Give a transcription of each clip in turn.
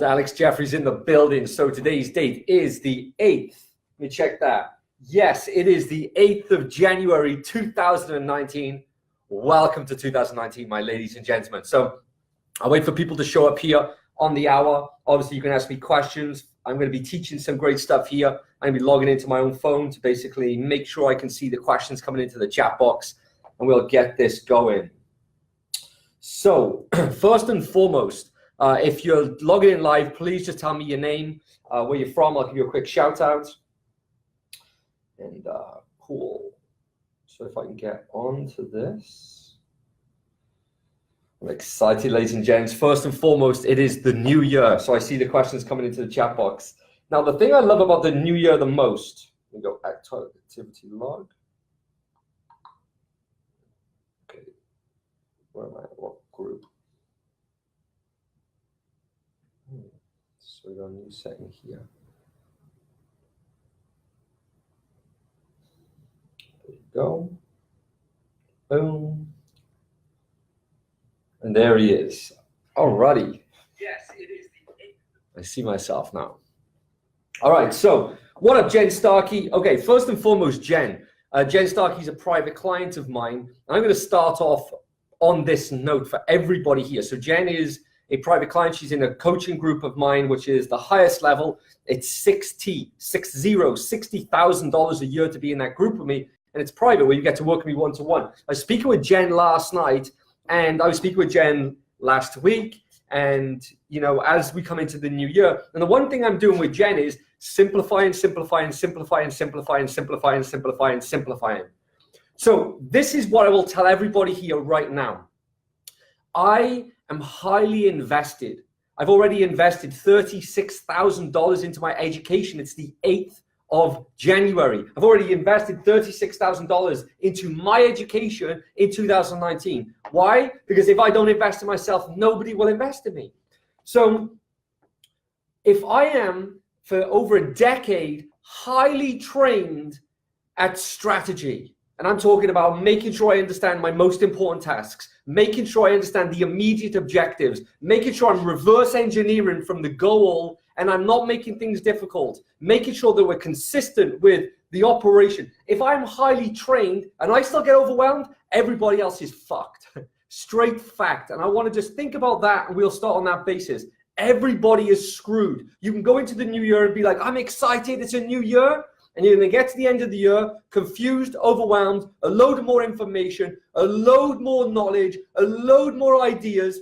Alex Jeffrey's in the building. So today's date is the 8th. Let me check that. Yes, it is the 8th of January, 2019. Welcome to 2019, my ladies and gentlemen. So I'll wait for people to show up here on the hour. Obviously, you can ask me questions. I'm going to be teaching some great stuff here. I'm going to be logging into my own phone to basically make sure I can see the questions coming into the chat box, and we'll get this going. So first and foremost, if you're logging in live, please just tell me your name, where you're from. I'll give you a quick shout out. And cool. So if I can get onto this. I'm excited, ladies and gents. First and foremost, it is the new year. So I see the questions coming into the chat box. Now, the thing I love about the new year the most, we go activity log. Okay. Where am I? What group? So we got a new setting here. There you go. Boom. And there he is. Alrighty. Yes, it is the 8th. I see myself now. All right, so what up, Jen Starkey? Okay, first and foremost, Jen. Jen Starkey's a private client of mine. I'm going to start off on this note for everybody here. So Jen is a private client. She's in a coaching group of mine, which is the highest level. It's $60,000 a year to be in that group with me. And it's private, where you get to work with me one-to-one. I was speaking with Jen last night, and I was speaking with Jen last week. And, you know, as we come into the new year, and the one thing I'm doing with Jen is simplifying. So this is what I will tell everybody here right now. I am highly invested. I've already invested $36,000 into my education. It's the 8th of January. I've already invested $36,000 into my education in 2019. Why? Because if I don't invest in myself, nobody will invest in me. So if I am, for over a decade, highly trained at strategy, and I'm talking about making sure I understand my most important tasks, making sure I understand the immediate objectives, making sure I'm reverse engineering from the goal and I'm not making things difficult, making sure that we're consistent with the operation. If I'm highly trained and I still get overwhelmed, everybody else is fucked. Straight fact. And I want to just think about that, and we'll start on that basis. Everybody is screwed. You can go into the new year and be like, I'm excited, it's a new year. And you're going to get to the end of the year confused, overwhelmed, a load more information, a load more knowledge, a load more ideas.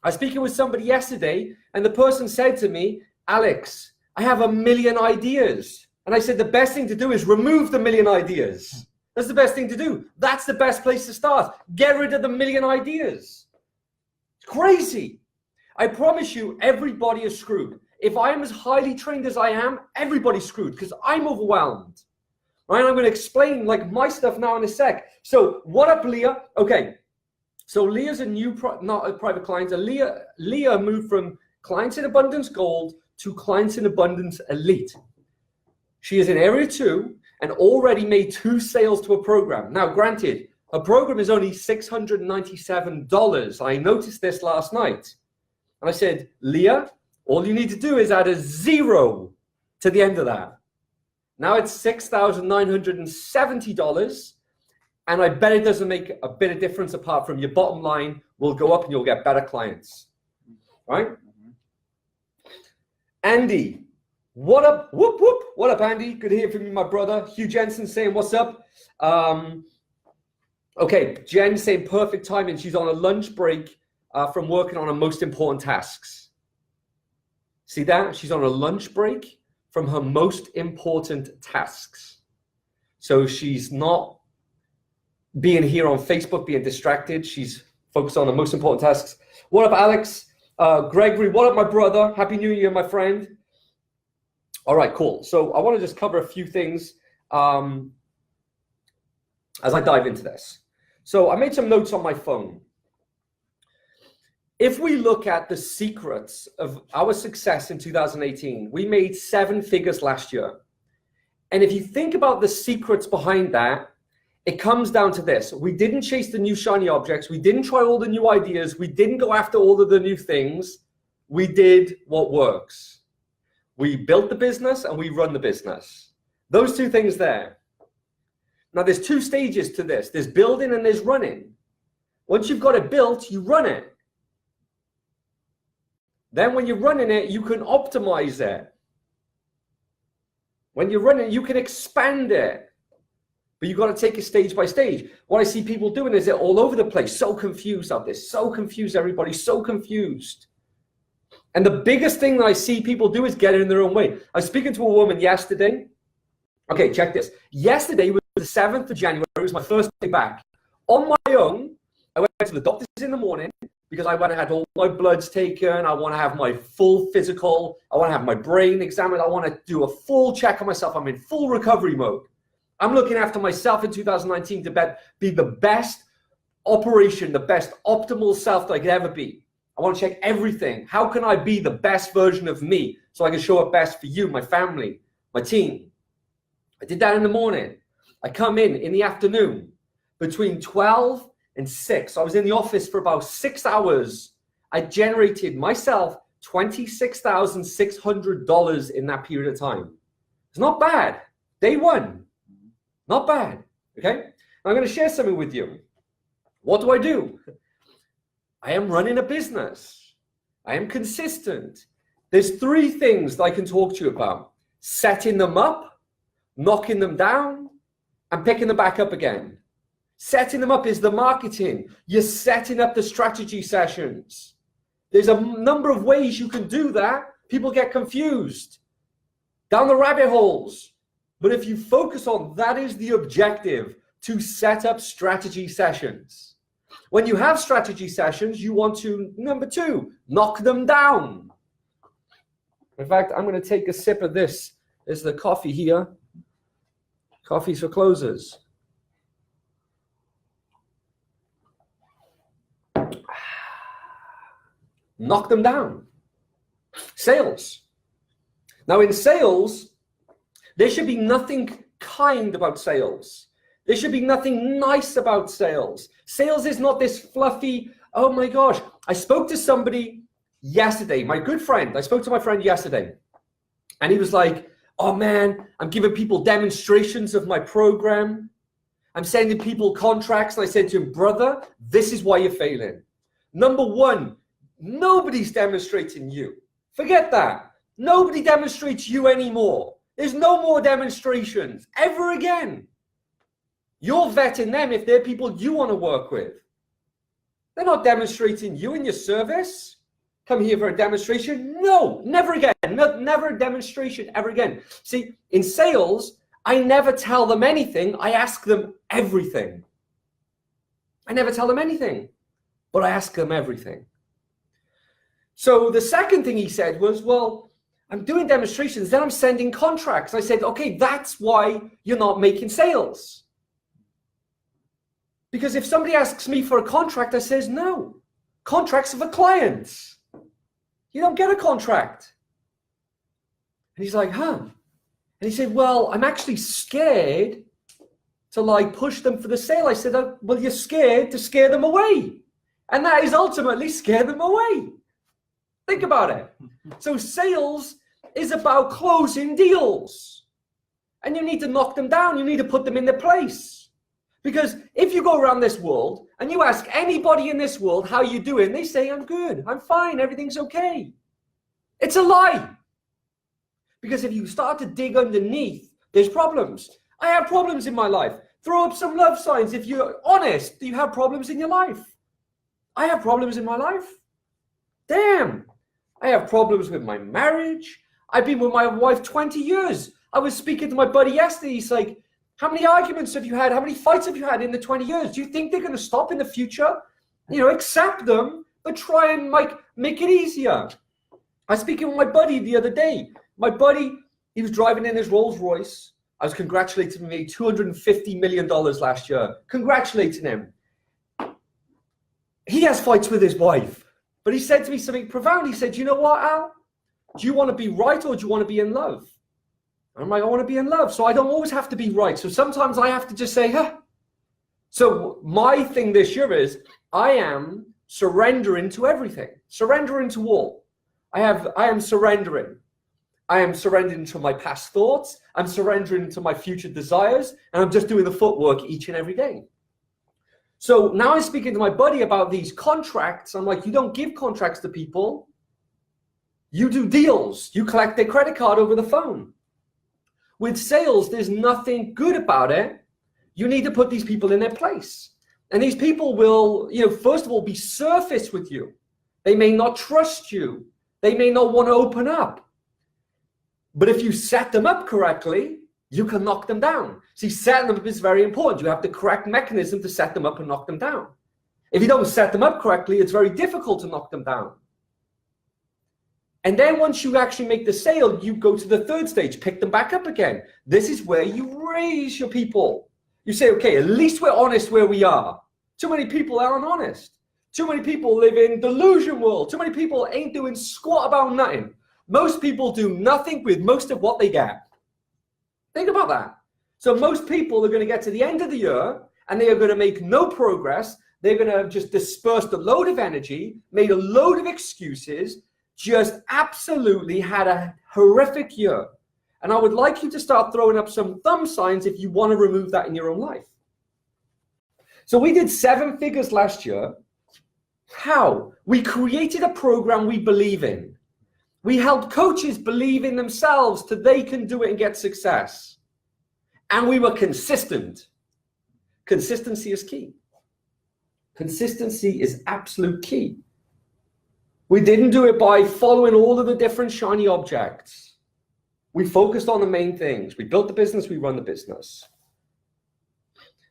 I was speaking with somebody yesterday, and the person said to me, Alex, I have a million ideas. And I said, the best thing to do is remove the million ideas. That's the best thing to do. That's the best place to start. Get rid of the million ideas. It's crazy. I promise you, everybody is screwed. If I am as highly trained as I am, everybody's screwed because I'm overwhelmed. Right? I'm going to explain like my stuff now in a sec. So what up, Leah? Okay. So Leah's a new, not a private client. Leah moved from Clients in Abundance Gold to Clients in Abundance Elite. She is in Area 2 and already made 2 sales to a program. Now, granted, her program is only $697. I noticed this last night. And I said, Leah, all you need to do is add a 0 to the end of that. Now it's $6,970. And I bet it doesn't make a bit of difference apart from your bottom line will go up and you'll get better clients, right? Andy, what up? Whoop, whoop. What up, Andy? Good to hear from you, my brother. Hugh Jensen saying, what's up? Okay, Jen saying perfect timing. She's on a lunch break from working on her most important tasks. See that? She's on a lunch break from her most important tasks. So she's not being here on Facebook, being distracted. She's focused on the most important tasks. What up, Alex? Gregory, what up, my brother? Happy New Year, my friend. All right, cool. So I want to just cover a few things as I dive into this. So I made some notes on my phone. If we look at the secrets of our success in 2018, we made 7 figures last year. And if you think about the secrets behind that, it comes down to this. We didn't chase the new shiny objects. We didn't try all the new ideas. We didn't go after all of the new things. we did what works. We built the business and we run the business. Those two things there. Now there's two stages to this. There's building and there's running. Once you've got it built, you run it. Then when you're running it, you can optimize it. When you're running, you can expand it. But you've got to take it stage by stage. What I see people doing is they're all over the place, so confused out there, so confused, everybody, so confused. And the biggest thing that I see people do is get in their own way. I was speaking to a woman yesterday. Okay, check this. Yesterday was the 7th of January. It was my first day back. On my own, I went to the doctor's in the morning because I went and had all my bloods taken. I want to have my full physical. I want to have my brain examined. I want to do a full check on myself. I'm in full recovery mode. I'm looking after myself in 2019 to be the best operation, the best optimal self that I could ever be. I want to check everything. How can I be the best version of me so I can show up best for you, my family, my team? I did that in the morning. I come in the afternoon between 12 and 6. I was in the office for about 6 hours. I generated myself $26,600 in that period of time. It's not bad. Day one. Not bad. Okay? I'm going to share something with you. What do? I am running a business. I am consistent. There's 3 things that I can talk to you about. Setting them up, knocking them down, and picking them back up again. Setting them up is the marketing. You're setting up the strategy sessions. There's a number of ways you can do that. People get confused. Down the rabbit holes. But if you focus on that is the objective, to set up strategy sessions. When you have strategy sessions, you want to, number 2, knock them down. In fact, I'm going to take a sip of this. There's the coffee here. Coffee's for closers. Knock them down. Sales. Now in sales, there should be nothing kind about sales. There should be nothing nice about sales. Sales is not this fluffy, oh my gosh. I spoke to somebody yesterday, my good friend. I spoke to my friend yesterday. And he was like, oh man, I'm giving people demonstrations of my program. I'm sending people contracts. And I said to him, brother, this is why you're failing. Number 1, nobody's demonstrating you. Forget that. Nobody demonstrates you anymore. There's no more demonstrations ever again. You're vetting them if they're people you want to work with. They're not demonstrating you in your service. Come here for a demonstration. No, never again. Never a demonstration ever again. See, in sales, I never tell them anything. I ask them everything. I never tell them anything, but I ask them everything. So the second thing he said was, well, I'm doing demonstrations, then I'm sending contracts. I said, okay, that's why you're not making sales. Because if somebody asks me for a contract, I says, no, contracts are for clients. You don't get a contract. And he's like, huh? And he said, well, I'm actually scared to like push them for the sale. I said, oh, well, you're scared to scare them away. And that is ultimately scare them away. Think about it. So sales is about closing deals. And you need to knock them down. You need to put them in their place. Because if you go around this world and you ask anybody in this world how you doing, they say, I'm good, I'm fine, everything's okay. It's a lie. Because if you start to dig underneath, there's problems. I have problems in my life. Throw up some love signs if you're honest. Do you have problems in your life? I have problems in my life. Damn. I have problems with my marriage. I've been with my wife 20 years. I was speaking to my buddy yesterday. He's like, how many arguments have you had? How many fights have you had in the 20 years? Do you think they're going to stop in the future? You know, accept them, but try and make it easier. I was speaking with my buddy the other day. My buddy, he was driving in his Rolls Royce. I was congratulating him. He made $250 million last year. Congratulating him. He has fights with his wife. But he said to me something profound. He said, you know what, Al? Do you want to be right or do you want to be in love? And I'm like, I want to be in love. So I don't always have to be right. So sometimes I have to just say, huh. So my thing this year is I am surrendering to everything. Surrendering to all. I am surrendering. I am surrendering to my past thoughts. I'm surrendering to my future desires. And I'm just doing the footwork each and every day. So now I'm speaking to my buddy about these contracts. I'm like, you don't give contracts to people. You do deals. You collect their credit card over the phone. With sales, there's nothing good about it. You need to put these people in their place. And these people will, first of all, be surface with you. They may not trust you. They may not want to open up. But if you set them up correctly, you can knock them down. See, setting them up is very important. You have the correct mechanism to set them up and knock them down. If you don't set them up correctly, it's very difficult to knock them down. And then once you actually make the sale, you go to the third stage, pick them back up again. This is where you raise your people. You say, okay, at least we're honest where we are. Too many people aren't honest. Too many people live in delusion world. Too many people ain't doing squat about nothing. Most people do nothing with most of what they get. Think about that. So most people are going to get to the end of the year and they are going to make no progress. They're going to have just dispersed a load of energy, made a load of excuses, just absolutely had a horrific year. And I would like you to start throwing up some thumb signs if you want to remove that in your own life. So we did 7 figures last year. How? We created a program we believe in. We helped coaches believe in themselves so they can do it and get success. And we were consistent. Consistency is key. Consistency is absolute key. We didn't do it by following all of the different shiny objects. We focused on the main things. We built the business, we run the business.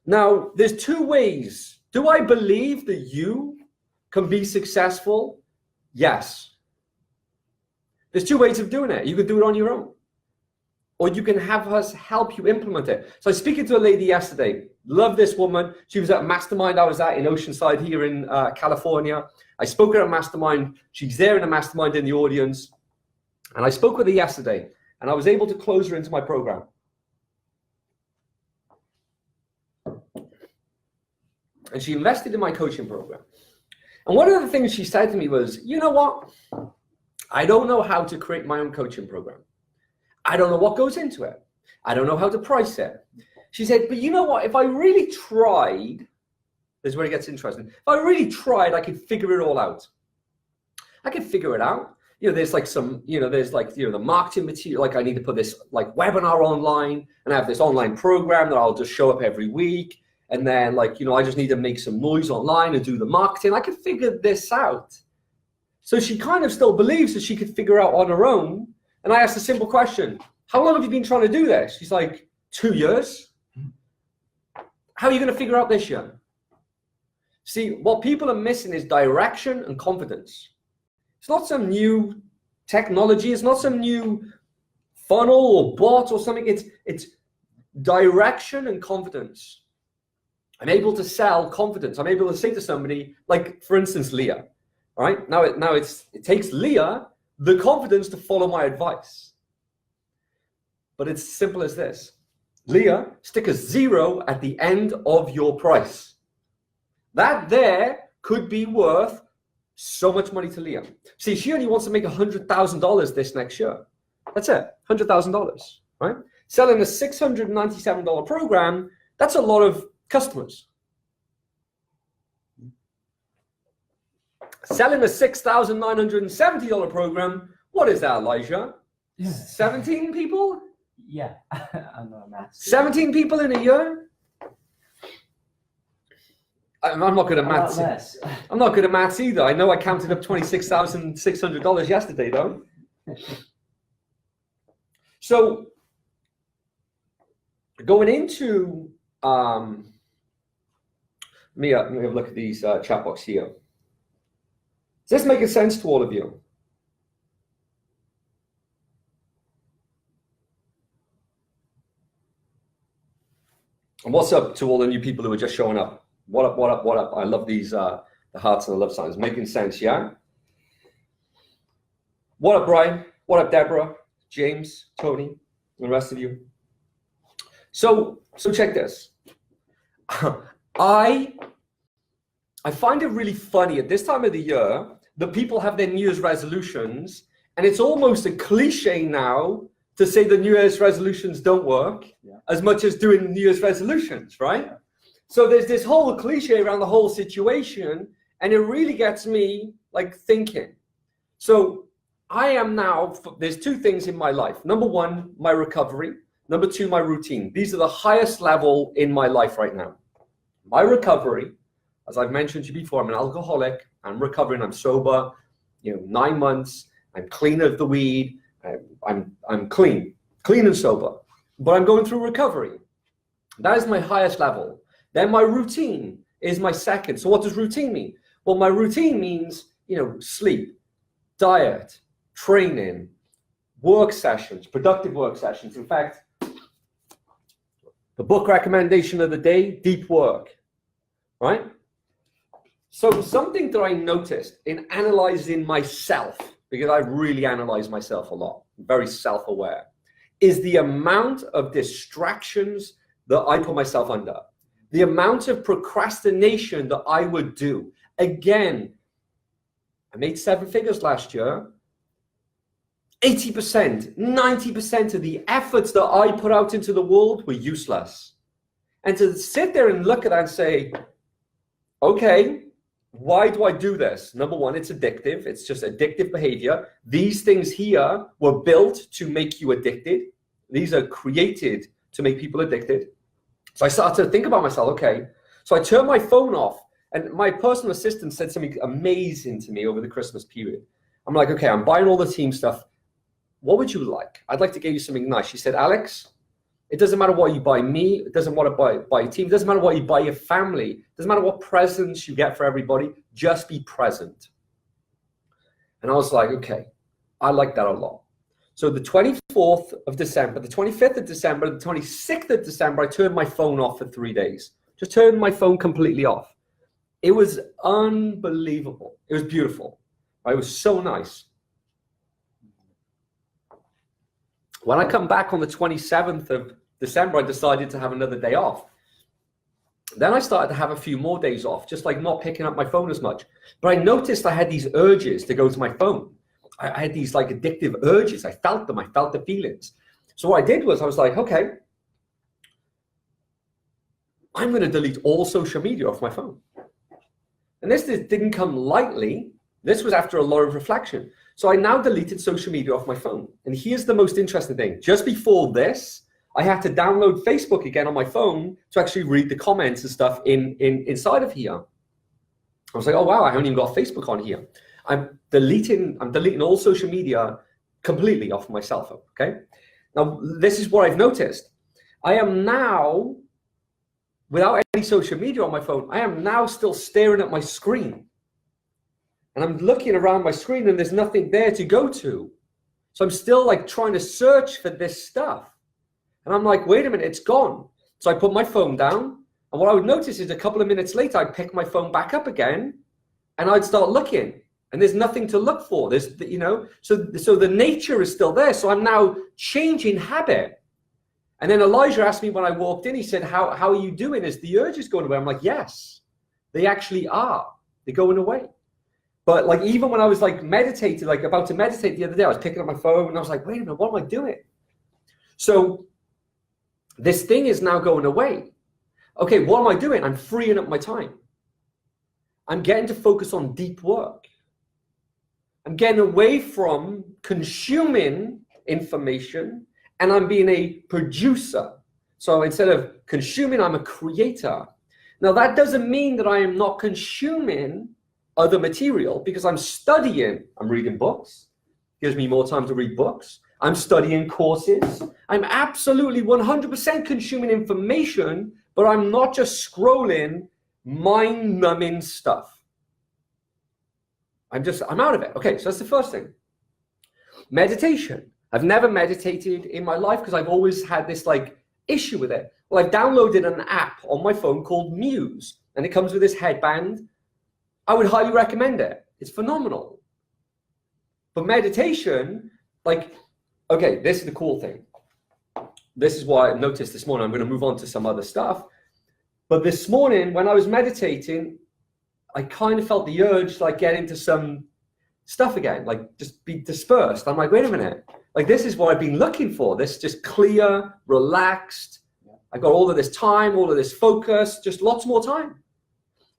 Now, there's 2 ways. Do I believe that you can be successful? Yes. There's 2 ways of doing it. You can do it on your own, or you can have us help you implement it. So I was speaking to a lady yesterday. Love this woman. She was at a mastermind I was at in Oceanside here in California. I spoke at a mastermind. She's there in a mastermind in the audience. And I spoke with her yesterday, and I was able to close her into my program. And she invested in my coaching program. And one of the things she said to me was, you know what? I don't know how to create my own coaching program. I don't know what goes into it. I don't know how to price it. She said, but you know what? If I really tried, this is where it gets interesting. If I really tried, I could figure it all out. I could figure it out. There's like some, there's like, the marketing material, like I need to put this like webinar online and I have this online program that I'll just show up every week. And then like, I just need to make some noise online and do the marketing. I could figure this out. So she kind of still believes that she could figure out on her own. And I asked a simple question. How long have you been trying to do this? She's like, 2 years. How are you going to figure out this year? See, what people are missing is direction and confidence. It's not some new technology. It's not some new funnel or bot or something. It's direction and confidence. I'm able to sell confidence. I'm able to say to somebody, like, for instance, Leah. All right, now it takes Leah the confidence to follow my advice. But it's simple as this. Leah, stick a 0 at the end of your price. That there could be worth so much money to Leah. See, she only wants to make $100,000 this next year. That's it, $100,000, right? Selling a $697 program, that's a lot of customers. Selling a $6,970 program, what is that, Elijah? 17 people? Yeah, I'm not math. 17 people in a year? I'm not good at maths. I'm not good at maths either. I know I counted up $26,600 yesterday, though. So going into, let me have a look at these chat box here. Is this making sense to all of you? And what's up to all the new people who are just showing up? What up, what up, what up? I love these, the hearts and the love signs. Making sense, yeah? What up, Brian? What up, Deborah, James, Tony, and the rest of you? So check this. I find it really funny at this time of the year, that people have their New Year's resolutions, and it's almost a cliche now to say the New Year's resolutions don't work as much as doing New Year's resolutions, right? So there's this whole cliche around the whole situation, and it really gets me like thinking. So I am now, there's two things in my life. Number one, my recovery. Number two, my routine. These are the highest level in my life right now. My recovery, as I've mentioned to you before, I'm an alcoholic. I'm recovering. I'm sober, 9 months. I'm clean of the weed. I'm clean and sober. But I'm going through recovery. That is my highest level. Then my routine is my second. So what does routine mean? Well, my routine means, sleep, diet, training, work sessions, productive work sessions. In fact, the book recommendation of the day, deep work, right? So something that I noticed in analyzing myself, because I really analyze myself a lot, I'm very self-aware, is the amount of distractions that I put myself under, the amount of procrastination that I would do. Again, I made 7 figures last year. 80%, 90% of the efforts that I put out into the world were useless. And to sit there and look at that and say, okay, why do I do this? Number one, it's addictive. It's just addictive behavior. These things here were built to make you addicted. These are created to make people addicted. So I started to think about myself, okay. So I turned my phone off, and my personal assistant said something amazing to me over the Christmas period. I'm like, okay, I'm buying all the team stuff. What would you like? I'd like to give you something nice. She said, Alex, it doesn't matter what you buy me. It doesn't matter buy a team. It doesn't matter what you buy your family. It doesn't matter what presents you get for everybody. Just be present. And I was like, okay, I like that a lot. So the 24th of December, the 25th of December, the 26th of December, I turned my phone off for 3 days. Just turned my phone completely off. It was unbelievable. It was beautiful. It was so nice. When I come back on the 27th of December, I decided to have another day off. Then I started to have a few more days off, just like not picking up my phone as much. But I noticed I had these urges to go to my phone. I had these like addictive urges. I felt them. I felt the feelings. So what I did was I was like, okay, I'm going to delete all social media off my phone. And this didn't come lightly. This was after a lot of reflection. So I now deleted social media off my phone. And here's the most interesting thing. Just before this, I had to download Facebook again on my phone to actually read the comments and stuff inside of here. I was like, oh wow, I haven't even got Facebook on here. I'm deleting all social media completely off my cell phone, okay? Now, this is what I've noticed. I am now, without any social media on my phone, I am now still staring at my screen. And I'm looking around my screen and there's nothing there to go to. So I'm still like trying to search for this stuff. And I'm like, wait a minute, it's gone. So I put my phone down. And what I would notice is a couple of minutes later, I'd pick my phone back up again and I'd start looking. And there's nothing to look for. There's, so the nature is still there. So I'm now changing habit. And then Elijah asked me when I walked in, he said, how are you doing? Is the urges going away? I'm like, yes, they actually are. They're going away. But like, even when I was like meditating, like about to meditate the other day, I was picking up my phone and I was like, wait a minute, what am I doing? So this thing is now going away. Okay, what am I doing? I'm freeing up my time. I'm getting to focus on deep work. I'm getting away from consuming information and I'm being a producer. So instead of consuming, I'm a creator. Now that doesn't mean that I am not consuming other material because I'm studying. I'm reading books. Gives me more time to read books. I'm studying courses. I'm absolutely 100% consuming information, but I'm not just scrolling mind-numbing stuff. I'm out of it. Okay, so that's the first thing. Meditation. I've never meditated in my life because I've always had this like issue with it. Well, I've downloaded an app on my phone called Muse, and it comes with this headband. I would highly recommend it. It's phenomenal. But meditation, like, okay, this is the cool thing. This is what I noticed this morning. I'm going to move on to some other stuff. But this morning, when I was meditating, I kind of felt the urge to like get into some stuff again, like just be dispersed. I'm like, wait a minute, like this is what I've been looking for. This just clear, relaxed. I've got all of this time, all of this focus, just lots more time.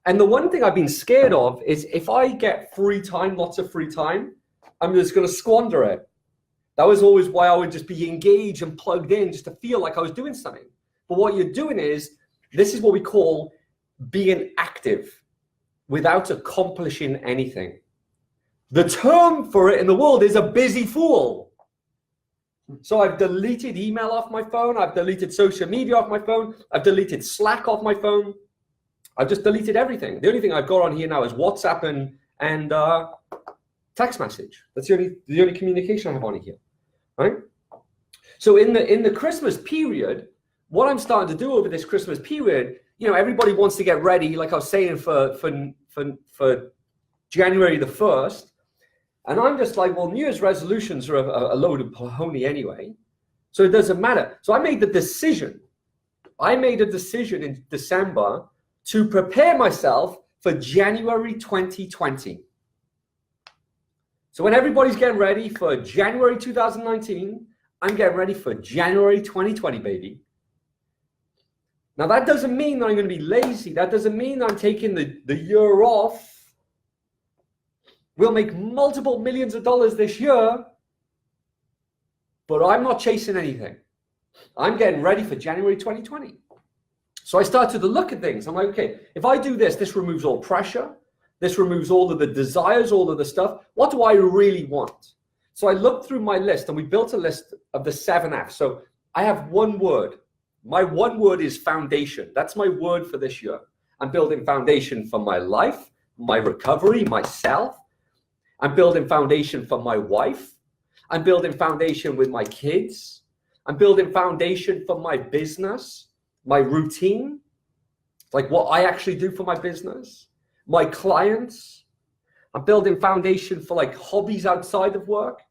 And the one thing I've been scared of is if I get free time, lots of free time, I'm just going to squander it. That was always why I would just be engaged and plugged in just to feel like I was doing something. But what you're doing is, this is what we call being active without accomplishing anything. The term for it in the world is a busy fool. So I've deleted email off my phone. I've deleted social media off my phone. I've deleted Slack off my phone. I've just deleted everything. The only thing I've got on here now is WhatsApp and text message. That's the only communication I have on here, right? So in the Christmas period, what I'm starting to do over this Christmas period, you know, everybody wants to get ready, like I was saying, for January the 1st. And I'm just like, well, New Year's resolutions are a load of pony anyway. So it doesn't matter. So I made a decision in December to prepare myself for January 2020. So when everybody's getting ready for January 2019, I'm getting ready for January 2020, baby. Now, that doesn't mean that I'm going to be lazy. That doesn't mean that I'm taking the year off. We'll make multiple millions of dollars this year, but I'm not chasing anything. I'm getting ready for January 2020. So I started to look at things. I'm like, okay, if I do this, this removes all pressure. This removes all of the desires, all of the stuff. What do I really want? So I looked through my list and we built a list of the 7 F's. So I have one word. My one word is foundation. That's my word for this year. I'm building foundation for my life, my recovery, myself. I'm building foundation for my wife. I'm building foundation with my kids. I'm building foundation for my business, my routine, like what I actually do for my business, my clients. I'm building foundation for like hobbies outside of work.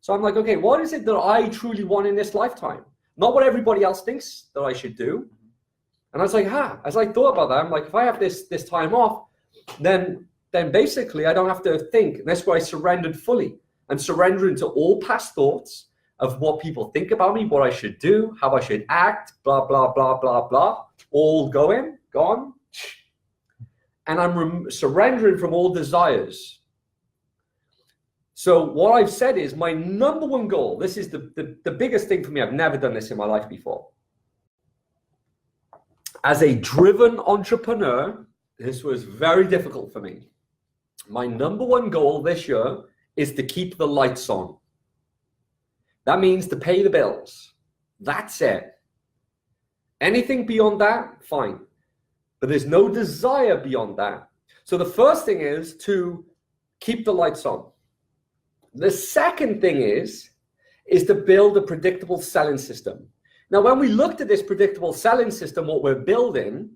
So I'm like, okay, what is it that I truly want in this lifetime? Not what everybody else thinks that I should do. And I was like, as I thought about that, I'm like, if I have this time off, then basically I don't have to think. And that's why I surrendered fully. I'm surrendering to all past thoughts of what people think about me, what I should do, how I should act, blah, blah, blah, blah, blah, all gone. And I'm surrendering from all desires. So what I've said is my number one goal, this is the biggest thing for me. I've never done this in my life before. As a driven entrepreneur, this was very difficult for me. My number one goal this year is to keep the lights on. That means to pay the bills. That's it. Anything beyond that, fine. But there's no desire beyond that. So the first thing is to keep the lights on. The second thing is to build a predictable selling system. Now, when we looked at this predictable selling system, what we're building,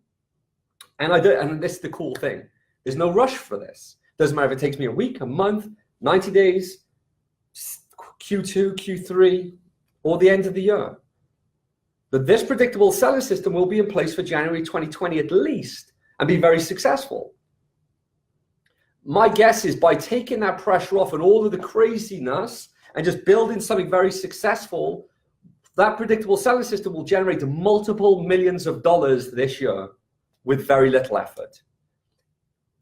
and this is the cool thing, there's no rush for this. Doesn't matter if it takes me a week, a month, 90 days, Q2, Q3, or the end of the year. But this predictable selling system will be in place for January 2020 at least and be very successful. My guess is by taking that pressure off and all of the craziness and just building something very successful, that predictable selling system will generate multiple millions of dollars this year with very little effort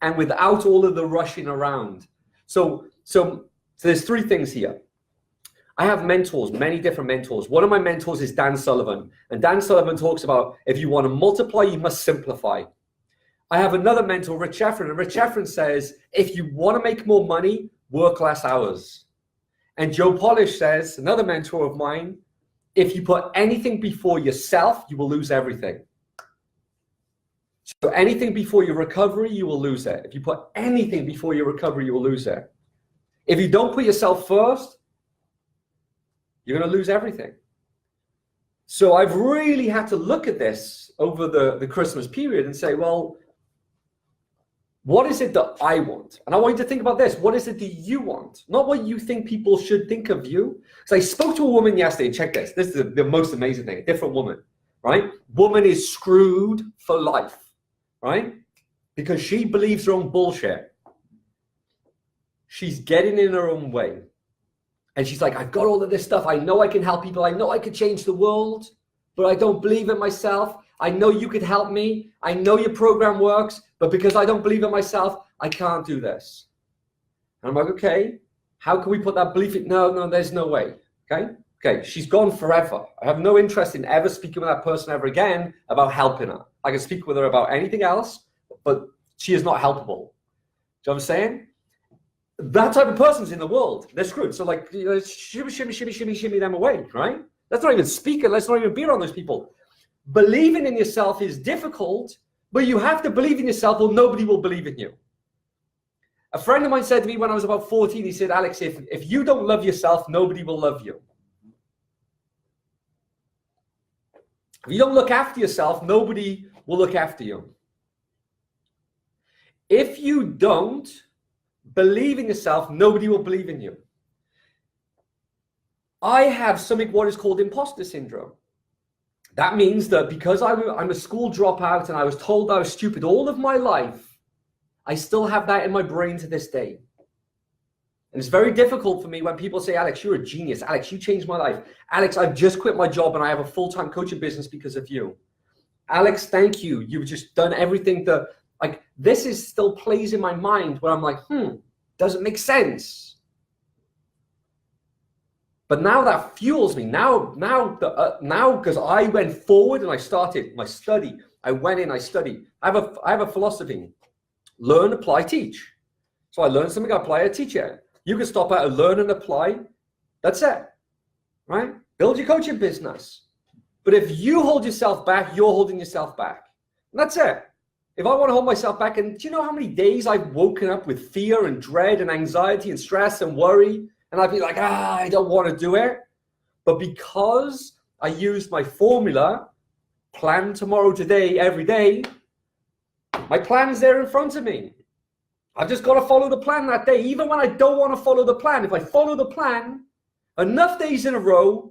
and without all of the rushing around. So there's 3 things here. I have mentors, many different mentors. One of my mentors is Dan Sullivan. And Dan Sullivan talks about if you want to multiply, you must simplify. I have another mentor, Rich Efron. And Rich Efron says, if you want to make more money, work less hours. And Joe Polish says, another mentor of mine, if you put anything before yourself, you will lose everything. So anything before your recovery, you will lose it. If you put anything before your recovery, you will lose it. If you don't put yourself first, you're going to lose everything. So I've really had to look at this over the Christmas period and say, well, what is it that I want? And I want you to think about this. What is it that you want? Not what you think people should think of you. So I spoke to a woman yesterday. Check this. This is the most amazing thing. A different woman, right? Woman is screwed for life, right? Because she believes her own bullshit. she's getting in her own way. And she's like, I've got all of this stuff. I know I can help people. I know I could change the world, but I don't believe in myself. I know you could help me. I know your program works, but because I don't believe in myself, I can't do this. And I'm like, okay, how can we put that belief in? No, there's no way. Okay, she's gone forever. I have no interest in ever speaking with that person ever again about helping her. I can speak with her about anything else, but she is not helpable. Do you know what I'm saying? That type of person's in the world. They're screwed. So like, shimmy them away, right? Let's not even speak it. Let's not even be around those people. Believing in yourself is difficult, but you have to believe in yourself or nobody will believe in you. A friend of mine said to me when I was about 14, he said, Alex, if you don't love yourself, nobody will love you. If you don't look after yourself, nobody will look after you. If you don't believe in yourself, nobody will believe in you. I have something what is called imposter syndrome. That means that because I'm a school dropout and I was told I was stupid all of my life, I still have that in my brain to this day. And it's very difficult for me when people say, Alex, you're a genius. Alex, you changed my life. Alex, I've just quit my job and I have a full-time coaching business because of you. Alex, thank you. You've just done everything that, like, this is still plays in my mind where I'm like, doesn't make sense. But now that fuels me. Now, because I went forward and I started my study. I went in, I studied. I have a philosophy: learn, apply, teach. So I learned something, I apply, I teach it. You can stop at a learn and apply. That's it, right? Build your coaching business. But if you hold yourself back, you're holding yourself back. And that's it. If I want to hold myself back, and do you know how many days I've woken up with fear and dread and anxiety and stress and worry? And I'd be like, I don't want to do it. But because I used my formula, plan tomorrow, today, every day, my plan's there in front of me. I've just got to follow the plan that day. Even when I don't want to follow the plan, if I follow the plan enough days in a row,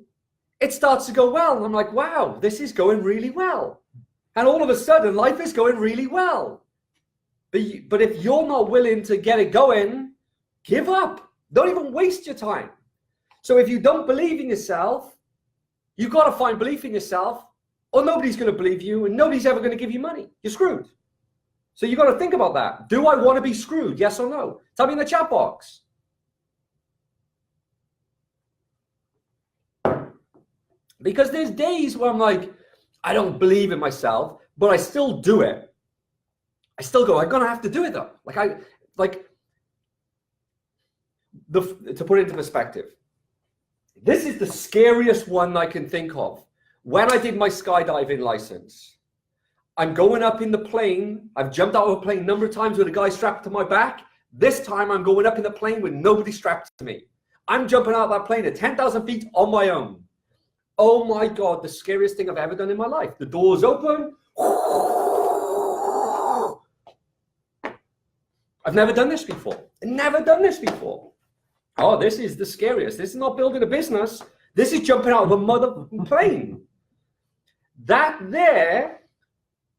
it starts to go well. And I'm like, wow, this is going really well. And all of a sudden, life is going really well. But if you're not willing to get it going, give up. Don't even waste your time. So if you don't believe in yourself, you've got to find belief in yourself, or nobody's going to believe you, and nobody's ever going to give you money. You're screwed. So you've got to think about that. Do I want to be screwed? Yes or no? Tell me in the chat box. Because there's days where I'm like, I don't believe in myself, but I still do it. I still go, I'm going to have to do it though. To put it into perspective, this is the scariest one I can think of. When I did my skydiving license, I'm going up in the plane. I've jumped out of a plane a number of times with a guy strapped to my back. This time I'm going up in the plane with nobody strapped to me. I'm jumping out of that plane at 10,000 feet on my own. Oh my God, the scariest thing I've ever done in my life. The doors open. I've never done this before. Never done this before. Oh, this is the scariest. This is not building a business. This is jumping out of a mother plane. That there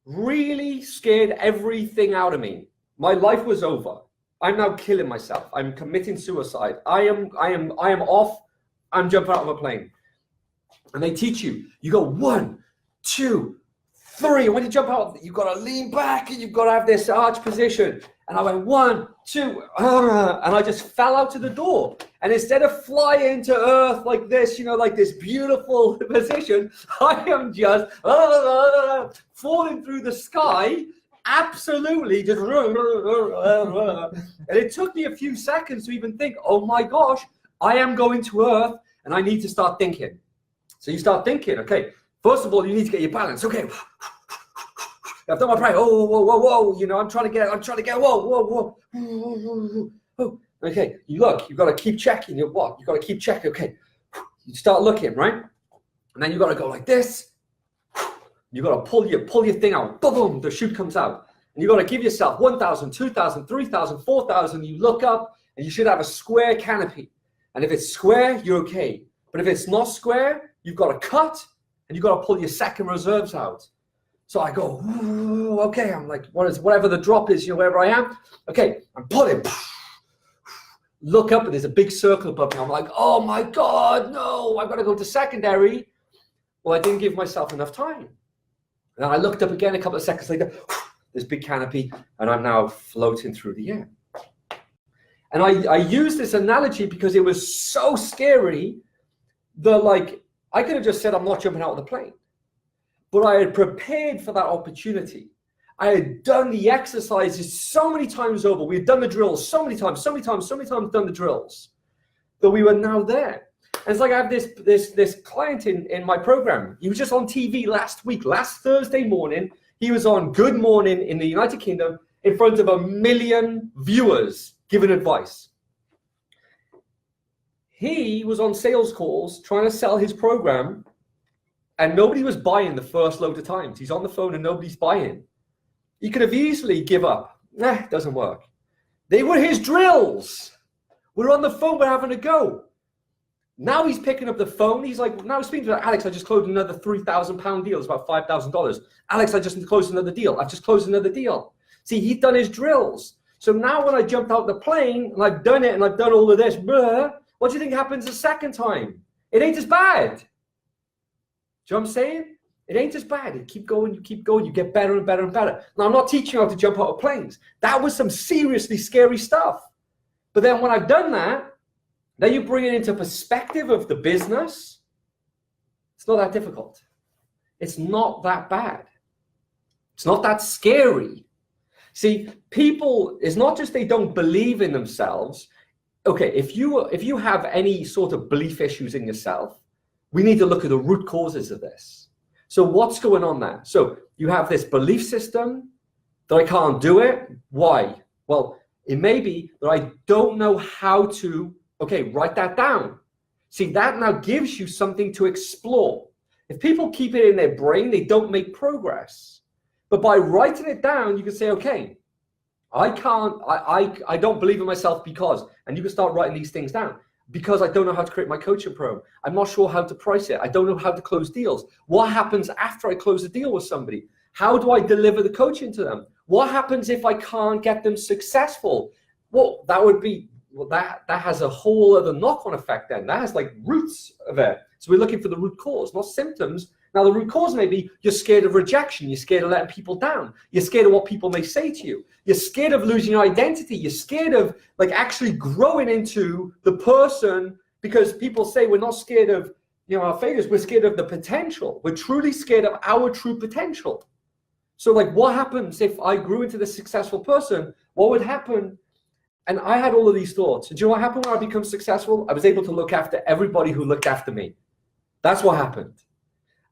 really scared everything out of me. My life was over. I'm now killing myself. I'm committing suicide. I am off. I'm jumping out of a plane. And they teach you. You go 1, 2, 3. And when you jump out, you've got to lean back and you've got to have this arch position. And I went 1, 2, and I just fell out to the door. And instead of flying to earth like this, like this beautiful position, I am just falling through the sky, absolutely just. And it took me a few seconds to even think, oh my gosh, I am going to earth and I need to start thinking. So you start thinking, okay, first of all, you need to get your balance. Okay. I've done my practice. Oh, whoa. I'm trying to get, whoa. Okay, you've got to keep checking your what? You've got to keep checking. Okay, you start looking, right? And then you've got to go like this. You've got to pull your thing out. Boom, the chute comes out. And you've got to give yourself 1,000, 2,000, 3,000, 4,000. You look up and you should have a square canopy. And if it's square, you're okay. But if it's not square, you've got to cut and you've got to pull your second reserves out. So I go, okay, I'm like, whatever the drop is, wherever I am. Okay, I'm pulling. look up and there's a big circle above me. I'm like, oh my God, no, I've got to go to secondary. Well, I didn't give myself enough time. And I looked up again a couple of seconds later, this big canopy, and I'm now floating through the air. And I use this analogy because it was so scary that, like, I could have just said, I'm not jumping out of the plane. But I had prepared for that opportunity. I had done the exercises so many times over. We had done the drills so many times done the drills, that we were now there. And it's like I have this client in my program. He was just on TV last Thursday morning. He was on Good Morning in the United Kingdom in front of 1 million viewers giving advice. He was on sales calls trying to sell his program, and nobody was buying the first load of times. He's on the phone and nobody's buying. He could have easily give up. It doesn't work. They were his drills. We're on the phone, we're having a go. Now he's picking up the phone. He's like, now speaking to Alex, I just closed another £3,000 deal. It's about $5,000. Alex, I just closed another deal. I've just closed another deal. See, he'd done his drills. So now when I jumped out the plane and I've done it and I've done all of this, what do you think happens the second time? It ain't as bad. Do you know what I'm saying? It ain't as bad. You keep going, you get better and better and better. Now, I'm not teaching you how to jump out of planes. That was some seriously scary stuff. But then when I've done that, then you bring it into perspective of the business. It's not that difficult. It's not that bad. It's not that scary. See, people, it's not just they don't believe in themselves. Okay, if you have any sort of belief issues in yourself, we need to look at the root causes of this. So what's going on there? So you have this belief system that I can't do it. Why? Well, it may be that I don't know how to, okay, write that down. See, that now gives you something to explore. If people keep it in their brain, they don't make progress. But by writing it down, you can say, okay, I don't believe in myself because, and you can start writing these things down. Because I don't know how to create my coaching program. I'm not sure how to price it. I don't know how to close deals. What happens after I close a deal with somebody? How do I deliver the coaching to them? What happens if I can't get them successful? Well, that would be, that has a whole other knock-on effect then. That has like roots of it. So we're looking for the root cause, not symptoms. Now the root cause may be you're scared of rejection. You're scared of letting people down. You're scared of what people may say to you. You're scared of losing your identity. You're scared of like actually growing into the person, because people say we're not scared of, you know, our failures. We're scared of the potential. We're truly scared of our true potential. So like what happens if I grew into this successful person? What would happen? And I had all of these thoughts. And do you know what happened when I became successful? I was able to look after everybody who looked after me. That's what happened.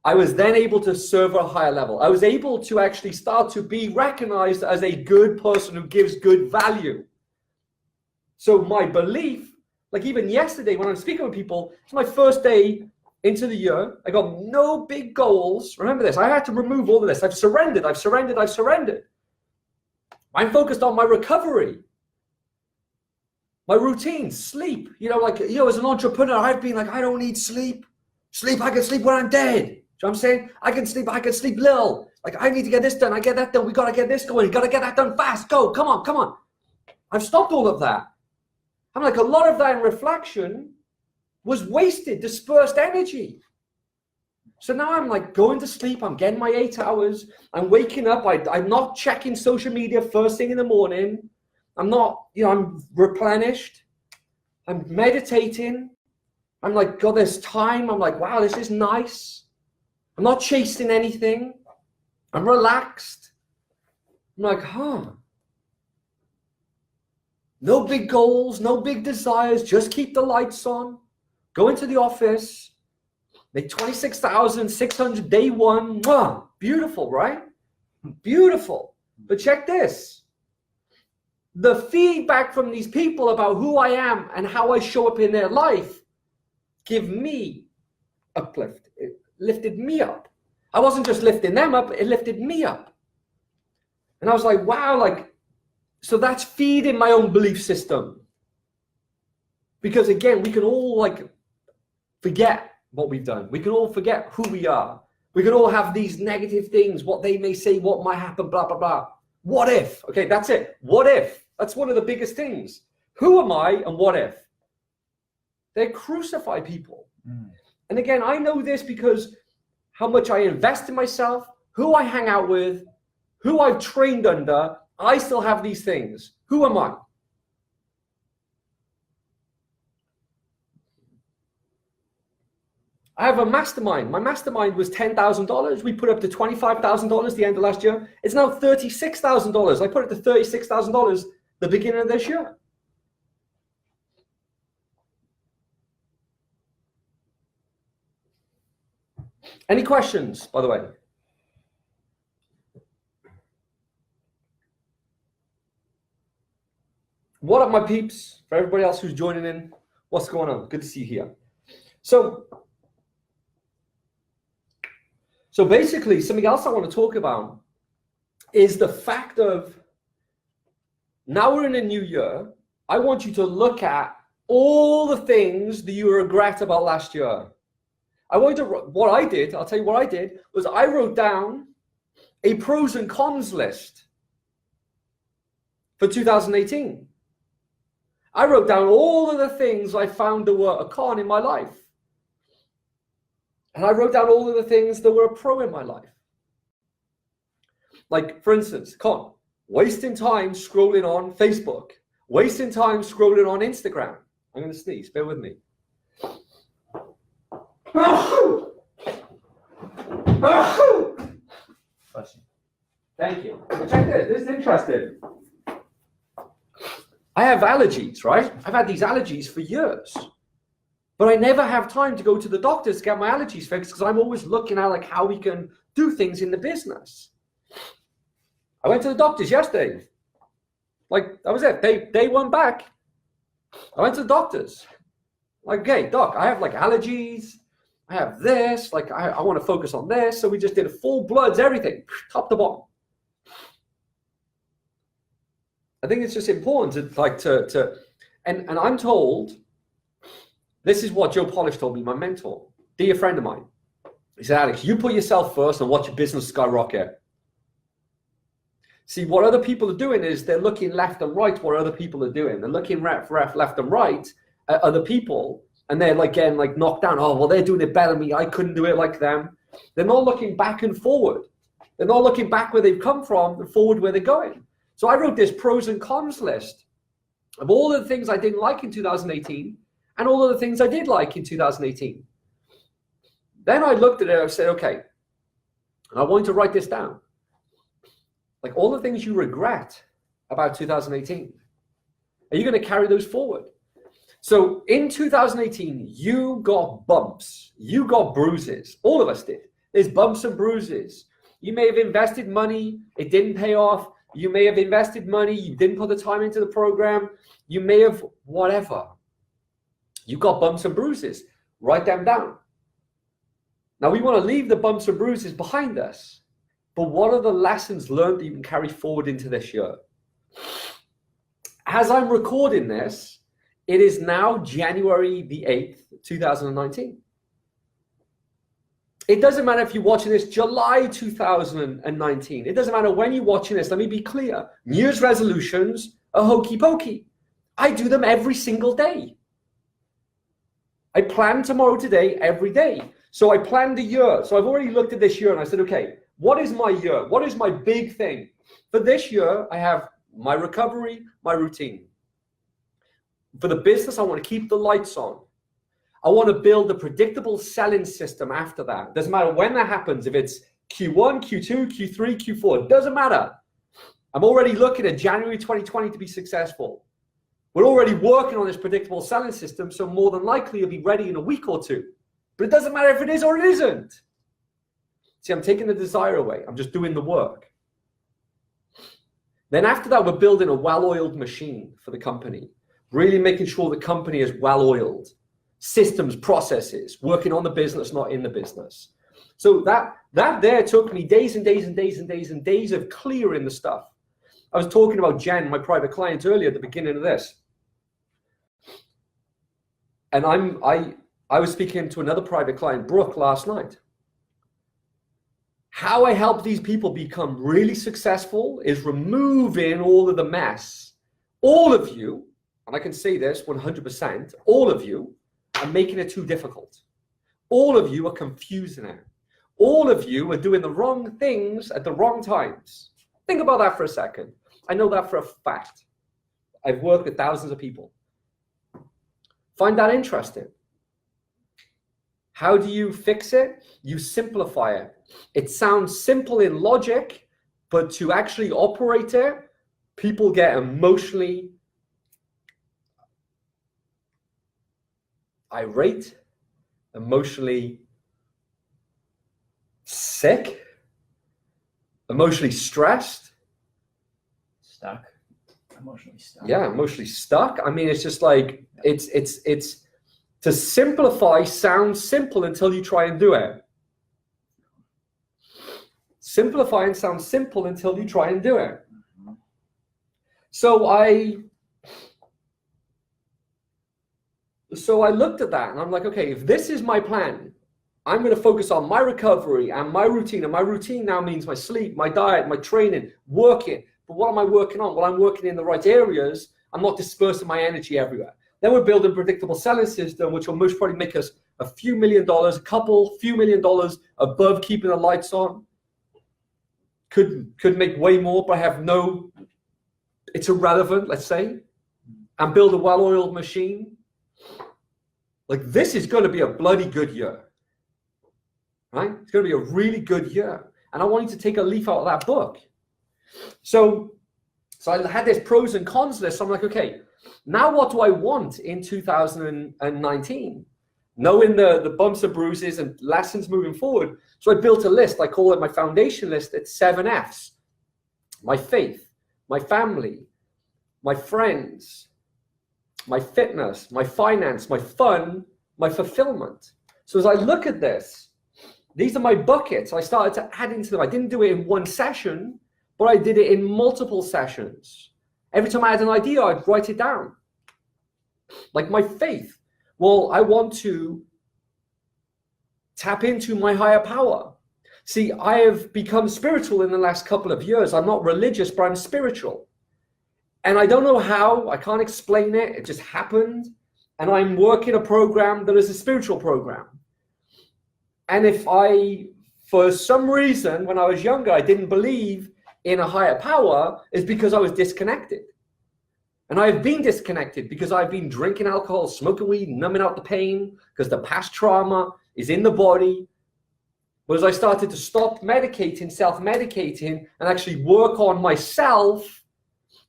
I was then able to serve at a higher level. I was able to actually start to be recognized as a good person who gives good value. So my belief, like even yesterday when I'm speaking with people, it's my first day into the year. I got no big goals. Remember this, I had to remove all of this. I've surrendered. I'm focused on my recovery, my routine, sleep. You know, like, you know, as an entrepreneur, I've been like, I don't need sleep. I can sleep when I'm dead. You know what I'm saying? I can sleep little. Like, I need to get this done. I get that done. We got to get this going. We got to get that done fast. Go. Come on. I've stopped all of that. I'm like, a lot of that in reflection was wasted, dispersed energy. So now I'm like going to sleep. I'm getting my 8 hours. I'm waking up. I'm not checking social media first thing in the morning. I'm not, you know, I'm replenished. I'm meditating. I'm like, got this time. I'm like, wow, this is nice. I'm not chasing anything. I'm relaxed. I'm like, no big goals, no big desires. Just keep the lights on. Go into the office. Make $26,600 day one. Mwah! Beautiful, right? Beautiful. But check this. The feedback from these people about who I am and how I show up in their life give me uplift. It lifted me up. I wasn't just lifting them up, it lifted me up. And I was like, wow, like, so that's feeding my own belief system. Because again, we can all like forget what we've done. We can all forget who we are. We can all have these negative things, what they may say, what might happen, blah, blah, blah. What if? Okay, that's it. What if? That's one of the biggest things. Who am I and what if? They crucify people. And again, I know this because how much I invest in myself, who I hang out with, who I've trained under, I still have these things. Who am I? I have a mastermind. My mastermind was $10,000. We put up to $25,000 the end of last year. It's now $36,000. I put it to $36,000 the beginning of this year. Any questions, by the way? What up, my peeps? For everybody else who's joining in, what's going on? Good to see you here. So basically, something else I want to talk about is the fact of now we're in a new year. I want you to look at all the things that you regret about last year. What I did, I'll tell you what I did, was I wrote down a pros and cons list for 2018. I wrote down all of the things I found that were a con in my life. And I wrote down all of the things that were a pro in my life. Like, for instance, con, wasting time scrolling on Facebook, wasting time scrolling on Instagram. I'm going to sneeze, bear with me. Thank you. Check this. This is interesting. I have allergies, right? I've had these allergies for years. But I never have time to go to the doctors to get my allergies fixed because I'm always looking at like how we can do things in the business. I went to the doctors yesterday. Like, that was it. Day one back. I went to the doctors. Like, okay, doc, I have like allergies. I have this. Like, I want to focus on this. So we just did a full bloods, everything, top to bottom. I think it's just important to and I'm told, this is what Joe Polish told me, my mentor, dear friend of mine. He said, Alex, you put yourself first and watch your business skyrocket. See, what other people are doing is they're looking left and right what other people are doing. They're looking left and right at other people, and they're like getting like knocked down. Oh, well, they're doing it better than me. I couldn't do it like them. They're not looking back and forward. They're not looking back where they've come from and forward where they're going. So I wrote this pros and cons list of all of the things I didn't like in 2018 and all of the things I did like in 2018. Then I looked at it and I said, okay, and I wanted to write this down. Like all the things you regret about 2018. Are you going to carry those forward? So in 2018, you got bumps. You got bruises. All of us did. There's bumps and bruises. You may have invested money. It didn't pay off. You may have invested money. You didn't put the time into the program. You may have whatever. You got bumps and bruises. Write them down. Now we want to leave the bumps and bruises behind us. But what are the lessons learned that you can carry forward into this year? As I'm recording this, it is now January the 8th, 2019. It doesn't matter if you're watching this July 2019. It doesn't matter when you're watching this. Let me be clear. New Year's resolutions are hokey pokey. I do them every single day. I plan tomorrow, today, every day. So I planned a year. So I've already looked at this year and I said, okay, what is my year? What is my big thing? For this year, I have my recovery, my routine. For the business, I want to keep the lights on. I want to build a predictable selling system after that. Doesn't matter when that happens, if it's Q1, Q2, Q3, Q4, it doesn't matter. I'm already looking at January 2020 to be successful. We're already working on this predictable selling system, so more than likely it'll be ready in a week or two. But it doesn't matter if it is or it isn't. See, I'm taking the desire away. I'm just doing the work. Then after that, we're building a well-oiled machine for the company, really making sure the company is well-oiled. Systems, processes, working on the business, not in the business. So that there took me days and days and days and days and days of clearing the stuff. I was talking about Jen, my private client, earlier at the beginning of this. And I was speaking to another private client, Brooke, last night. How I help these people become really successful is removing all of the mess. All of you and I can say this 100%, all of you are making it too difficult. All of you are confusing it. All of you are doing the wrong things at the wrong times. Think about that for a second. I know that for a fact. I've worked with thousands of people. Find that interesting. How do you fix it? You simplify it. It sounds simple in logic, but to actually operate it, people get emotionally irate, emotionally sick, emotionally stressed. Stuck. Emotionally stuck. Yeah, emotionally stuck. I mean, it's just like, it's to simplify sounds simple until you try and do it. Simplifying sounds simple until you try and do it. So I looked at that and I'm like, okay, if this is my plan, I'm going to focus on my recovery and my routine. And my routine now means my sleep, my diet, my training, working. But what am I working on? Well, I'm working in the right areas. I'm not dispersing my energy everywhere. Then we're building a predictable selling system, which will most probably make us a few $1 million, few $1 million above keeping the lights on. Could make way more, but I have no, it's irrelevant, let's say, and build a well-oiled machine. Like, this is going to be a bloody good year, right? It's going to be a really good year. And I want you to take a leaf out of that book. So I had this pros and cons list. So I'm like, okay, now what do I want in 2019? Knowing the bumps and bruises and lessons moving forward. So I built a list. I call it my foundation list. It's 7 F's. My faith, my family, my friends, my fitness, my finance, my fun, my fulfillment. So as I look at this, these are my buckets. I started to add into them. I didn't do it in one session, but I did it in multiple sessions. Every time I had an idea, I'd write it down. Like my faith. Well, I want to tap into my higher power. See, I have become spiritual in the last couple of years. I'm not religious, but I'm spiritual. And I don't know how, I can't explain it. It just happened. And I'm working a program that is a spiritual program. And if for some reason, when I was younger, I didn't believe in a higher power, it's because I was disconnected. And I've been disconnected because I've been drinking alcohol, smoking weed, numbing out the pain, because the past trauma is in the body. But as I started to stop medicating, self-medicating, and actually work on myself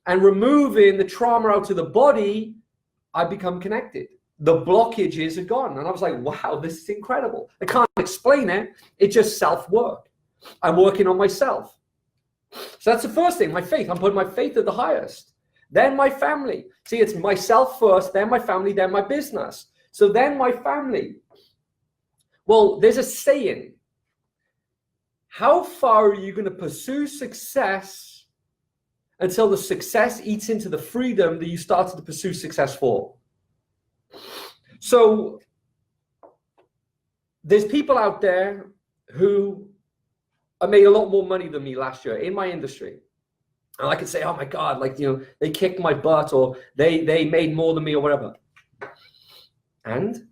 and removing the trauma out of the body, I become connected. The blockages are gone. And I was like, wow, this is incredible. I can't explain it. It's just self-work. I'm working on myself. So that's the first thing, my faith. I'm putting my faith at the highest. Then my family. See, it's myself first, then my family, then my business. So then my family. Well, there's a saying. How far are you going to pursue success until the success eats into the freedom that you started to pursue success for? So there's people out there who made a lot more money than me last year in my industry. And I could say, oh my God, like, you know, they kicked my butt, or they made more than me, or whatever. And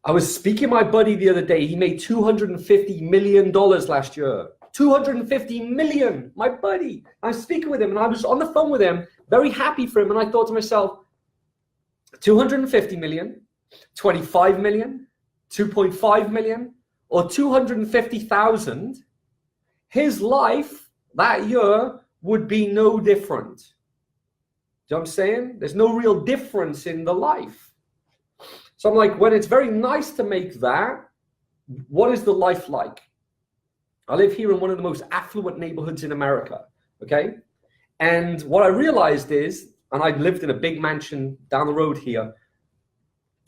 I was speaking to my buddy the other day. He made $250 million last year. 250 million, my buddy. I was speaking with him and I was on the phone with him, very happy for him. And I thought to myself, 250 million, 25 million, 2.5 million, or 250,000, his life that year would be no different. Do you know what I'm saying? There's no real difference in the life. So I'm like, when it's very nice to make that, what is the life like? I live here in one of the most affluent neighborhoods in America, okay? And what I realized is, and I lived in a big mansion down the road here.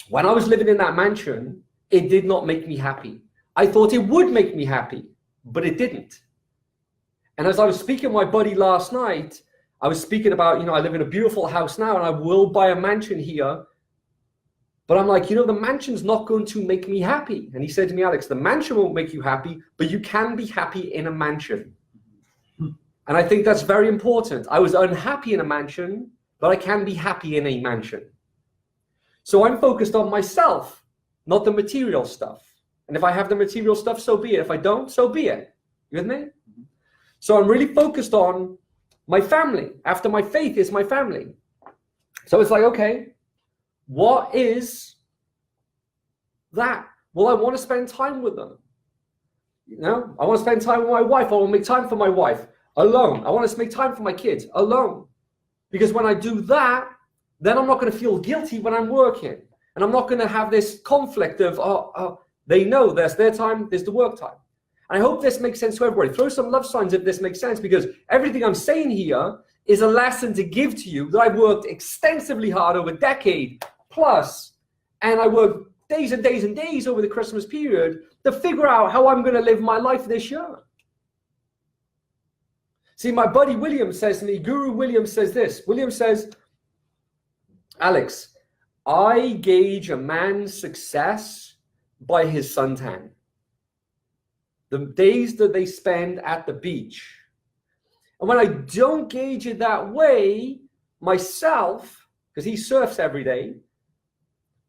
When I was living in that mansion, it did not make me happy. I thought it would make me happy, but it didn't. And as I was speaking to my buddy last night, I was speaking about, you know, I live in a beautiful house now and I will buy a mansion here. But I'm like, you know, the mansion's not going to make me happy. And he said to me, Alex, the mansion won't make you happy, but you can be happy in a mansion. And I think that's very important. I was unhappy in a mansion, but I can be happy in a mansion. So I'm focused on myself, not the material stuff. And if I have the material stuff, so be it. If I don't, so be it. You with me? So I'm really focused on my family. After my faith is my family. So it's like, okay, what is that? Well, I want to spend time with them. You know, I want to spend time with my wife. I want to make time for my wife alone. I want to make time for my kids alone. Because when I do that, then I'm not going to feel guilty when I'm working. And I'm not going to have this conflict of, they know there's their time, there's the work time. And I hope this makes sense to everybody. Throw some love signs if this makes sense, because everything I'm saying here is a lesson to give to you that I've worked extensively hard over a decade plus. And I worked days and days and days over the Christmas period to figure out how I'm going to live my life this year. See, my buddy William says to me, Guru William says this. William says, Alex, I gauge a man's success by his suntan. The days that they spend at the beach. And when I don't gauge it that way, myself, because he surfs every day,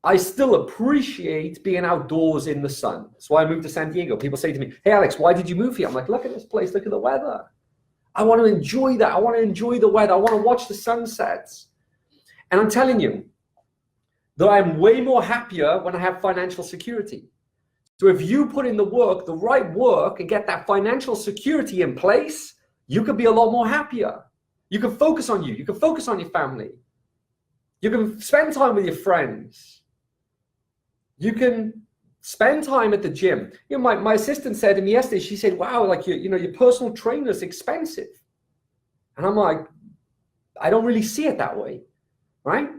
I still appreciate being outdoors in the sun. That's why I moved to San Diego. People say to me, hey, Alex, why did you move here? I'm like, look at this place, look at the weather. I want to enjoy that. I want to enjoy the weather. I want to watch the sunsets. And I'm telling you that I'm way more happier when I have financial security. So if you put in the work, the right work, and get that financial security in place, you could be a lot more happier. You can focus on you. You can focus on your family. You can spend time with your friends. You can spend time at the gym. You know, my assistant said to me yesterday, she said, wow, like your personal trainer is expensive. And I'm like, I don't really see it that way, right?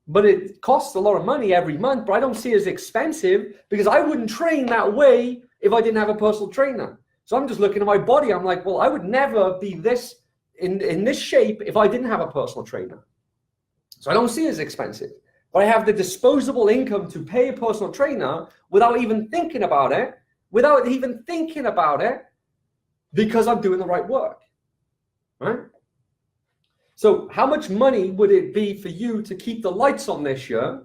But it costs a lot of money every month, but I don't see it as expensive because I wouldn't train that way if I didn't have a personal trainer. So I'm just looking at my body. I'm like, well, I would never be this in this shape if I didn't have a personal trainer. So I don't see it as expensive. But I have the disposable income to pay a personal trainer without even thinking about it, because I'm doing the right work, right? So how much money would it be for you to keep the lights on this year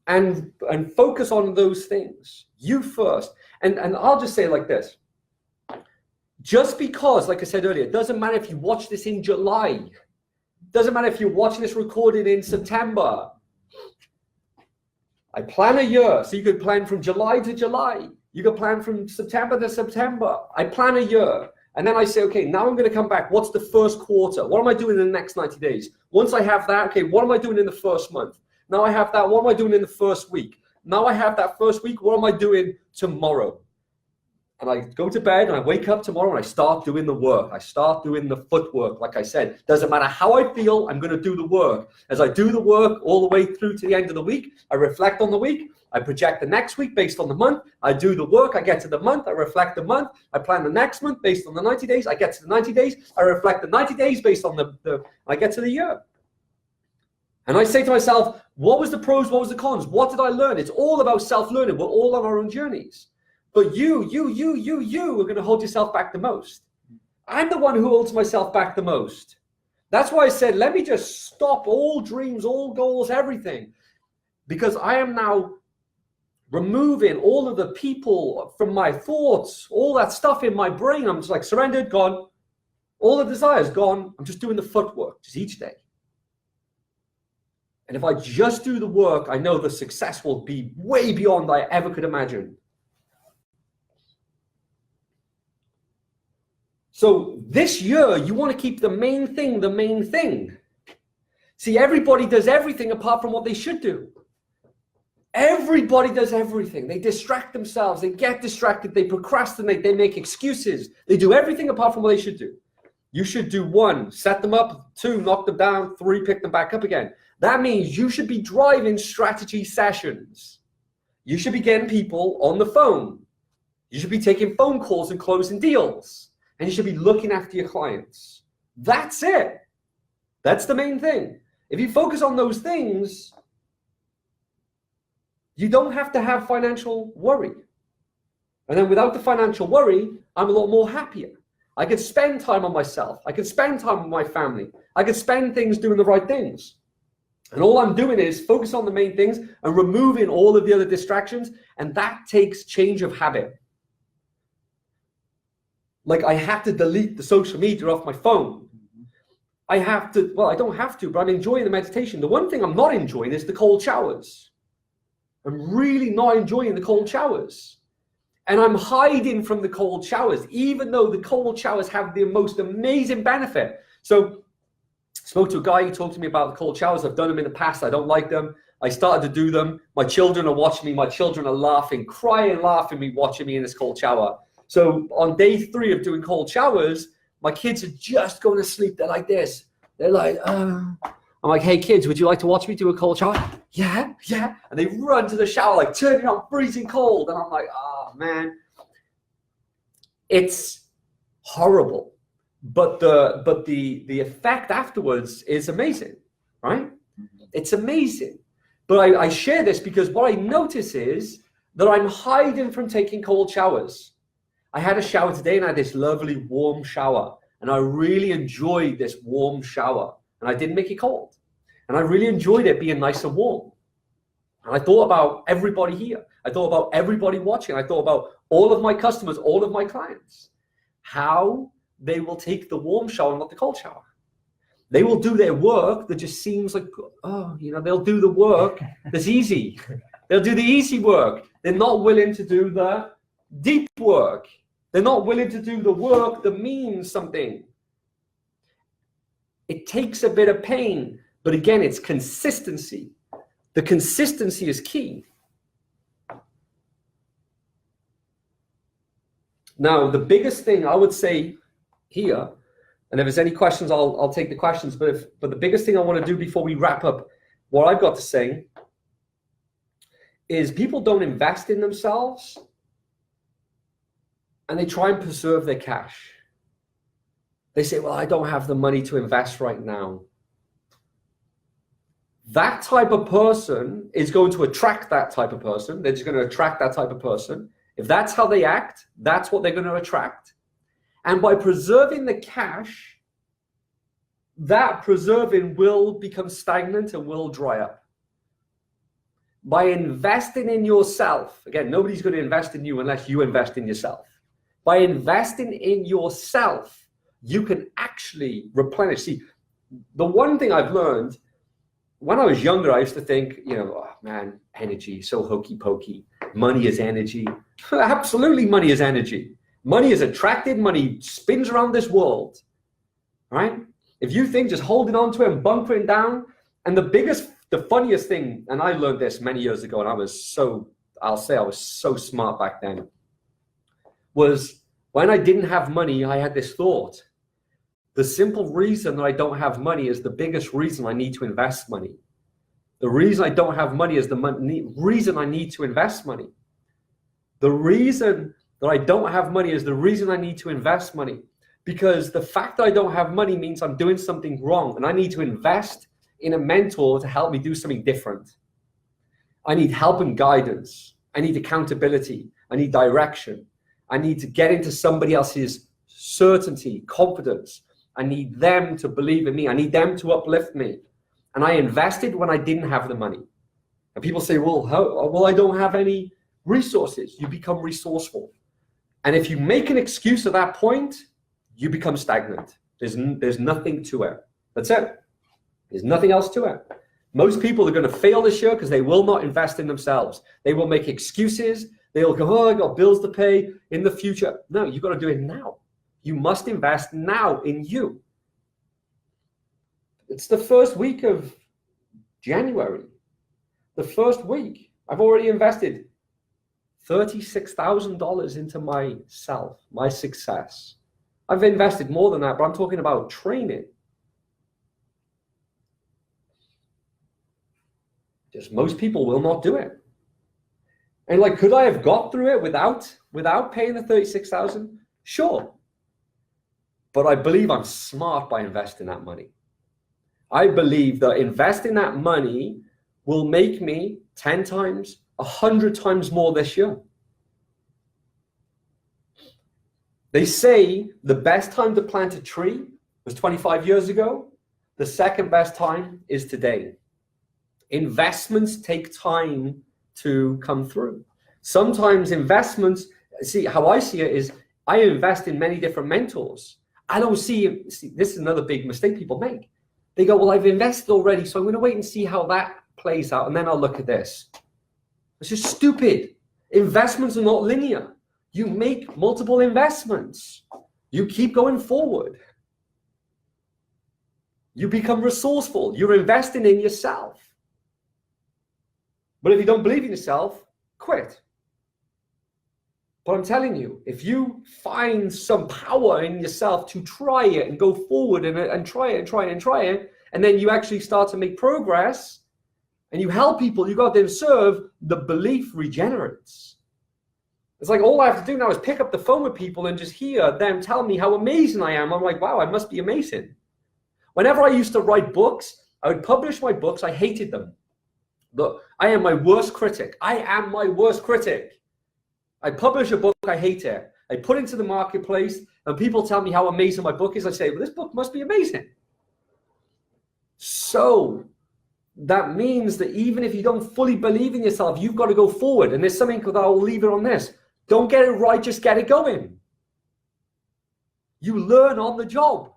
and focus on those things? You first. And I'll just say it like this. Just because, like I said earlier, it doesn't matter if you watch this in July. It doesn't matter if you're watching this recorded in September. I plan a year, so you could plan from July to July. You could plan from September to September. I plan a year. And then I say, okay, now I'm going to come back. What's the first quarter? What am I doing in the next 90 days? Once I have that, okay, what am I doing in the first month? Now I have that, what am I doing in the first week? Now I have that first week, what am I doing tomorrow? And I go to bed and I wake up tomorrow and I start doing the work. I start doing the footwork. Like I said, doesn't matter how I feel, I'm going to do the work. As I do the work all the way through to the end of the week, I reflect on the week. I project the next week based on the month. I do the work. I get to the month. I reflect the month. I plan the next month based on the 90 days. I get to the 90 days. I reflect the 90 days based on I get to the year. And I say to myself, what was the pros? What was the cons? What did I learn? It's all about self-learning. We're all on our own journeys. But you are going to hold yourself back the most. I'm the one who holds myself back the most. That's why I said, let me just stop all dreams, all goals, everything. Because I am now removing all of the people from my thoughts, all that stuff in my brain. I'm just like surrendered, gone. All the desires gone. I'm just doing the footwork just each day. And if I just do the work, I know the success will be way beyond I ever could imagine. So this year, you want to keep the main thing the main thing. See, everybody does everything apart from what they should do. Everybody does everything. They distract themselves. They get distracted. They procrastinate. They make excuses. They do everything apart from what they should do. You should do 1, set them up. 2, knock them down. 3, pick them back up again. That means you should be driving strategy sessions. You should be getting people on the phone. You should be taking phone calls and closing deals. And you should be looking after your clients. That's it. That's the main thing. If you focus on those things, you don't have to have financial worry. And then without the financial worry, I'm a lot more happier. I could spend time on myself. I could spend time with my family. I could spend things doing the right things. And all I'm doing is focus on the main things and removing all of the other distractions. And that takes change of habit. Like I have to delete the social media off my phone. I have to, well, I don't have to, but I'm enjoying the meditation. The one thing I'm not enjoying is the cold showers. I'm really not enjoying the cold showers. And I'm hiding from the cold showers, even though the cold showers have the most amazing benefit. So I spoke to a guy, he talked to me about the cold showers. I've done them in the past. I don't like them. I started to do them. My children are watching me. My children are laughing, crying, laughing me, watching me in this cold shower. So on day 3 of doing cold showers, my kids are just going to sleep. They're like this. They're like, I'm like, hey kids, would you like to watch me do a cold shower? Yeah, yeah. And they run to the shower, like turning on freezing cold. And I'm like, oh man, it's horrible. But the effect afterwards is amazing, right? It's amazing. But I share this because what I notice is that I'm hiding from taking cold showers. I had a shower today and I had this lovely warm shower. And I really enjoyed this warm shower. And I didn't make it cold. And I really enjoyed it being nice and warm. And I thought about everybody here. I thought about everybody watching. I thought about all of my customers, all of my clients. How they will take the warm shower, not the cold shower. They will do their work that just seems like, oh, you know, they'll do the work that's easy. They'll do the easy work. They're not willing to do the deep work. They're not willing to do the work that means something. It takes a bit of pain, but again, it's consistency. The consistency is key. Now, the biggest thing I would say here, and if there's any questions, I'll take the questions, but the biggest thing I want to do before we wrap up what I've got to say is people don't invest in themselves and they try and preserve their cash. They say, well, I don't have the money to invest right now. That type of person is going to attract that type of person. They're just going to attract that type of person. If that's how they act, that's what they're going to attract. And by preserving the cash, that preserving will become stagnant and will dry up. By investing in yourself, again, nobody's going to invest in you unless you invest in yourself. By investing in yourself, you can actually replenish. See, the one thing I've learned, when I was younger, I used to think, you know, oh man, energy, so hokey pokey. Money is energy. Absolutely, money is energy. Money is attracted. Money spins around this world, right? If you think just holding on to it and bunkering down, and the funniest thing, and I learned this many years ago, and I'll say I was so smart back then, was when I didn't have money, I had this thought. The simple reason that I don't have money is the biggest reason I need to invest money. The reason I don't have money is the reason I need to invest money. The reason that I don't have money is the reason I need to invest money. Because the fact that I don't have money means I'm doing something wrong, and I need to invest in a mentor to help me do something different. I need help and guidance. I need accountability. I need direction. I need to get into somebody else's certainty, confidence. I need them to believe in me. I need them to uplift me. And I invested when I didn't have the money. And people say, well, I don't have any resources. You become resourceful. And if you make an excuse at that point, you become stagnant. There's nothing to it. That's it. There's nothing else to it. Most people are going to fail this year because they will not invest in themselves. They will make excuses. They'll go, oh, I got bills to pay in the future. No, you've got to do it now. You must invest now in you. It's the first week of January. The first week, I've already invested $36,000 into myself, my success. I've invested more than that, but I'm talking about training. Just most people will not do it. And like, could I have got through it without paying the $36,000? Sure. But I believe I'm smart by investing that money. I believe that investing that money will make me 10 times, 100 times more this year. They say the best time to plant a tree was 25 years ago. The second best time is today. Investments take time to come through. Sometimes investments, see, how I see it is I invest in many different mentors. I don't see, this is another big mistake people make. They go, well, I've invested already, so I'm going to wait and see how that plays out, and then I'll look at this. It's just stupid. Investments are not linear. You make multiple investments. You keep going forward. You become resourceful. You're investing in yourself. But if you don't believe in yourself, quit. But I'm telling you, if you find some power in yourself to try it and go forward and try it and try it and try it, and then you actually start to make progress and you help people, you go out there and serve, the belief regenerates. It's like all I have to do now is pick up the phone with people and just hear them tell me how amazing I am. I'm like, wow, I must be amazing. Whenever I used to write books, I would publish my books. I hated them. Look, I am my worst critic. I am my worst critic. I publish a book, I hate it. I put it into the marketplace, and people tell me how amazing my book is. I say, well, this book must be amazing. So that means that even if you don't fully believe in yourself, you've got to go forward. And there's something that I'll leave it on this. Don't get it right, just get it going. You learn on the job.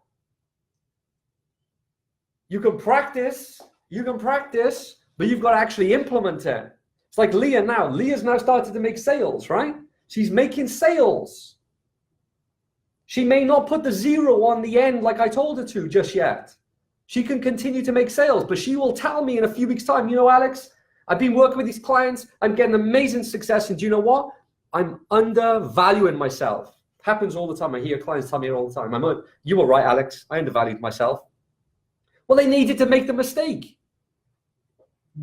You can practice, but you've got to actually implement it. It's like Leah now. Leah's now started to make sales, right? She's making sales. She may not put the 0 on the end like I told her to just yet. She can continue to make sales, but she will tell me in a few weeks' time, you know, Alex, I've been working with these clients. I'm getting amazing success. And do you know what? I'm undervaluing myself. It happens all the time. I hear clients tell me it all the time. You were right, Alex. I undervalued myself. Well, they needed to make the mistake.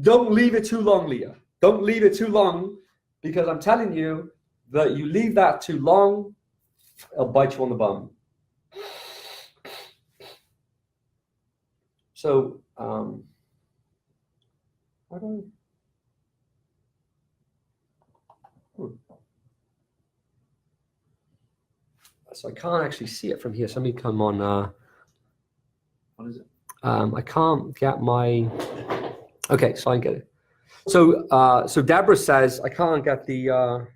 Don't leave it too long, Leah. Don't leave it too long, because I'm telling you that you leave that too long, it'll bite you on the bum. So, so I can't actually see it from here. Somebody come on. What is it? I can't get my. Okay, so I can get it. So Deborah says I can't get the.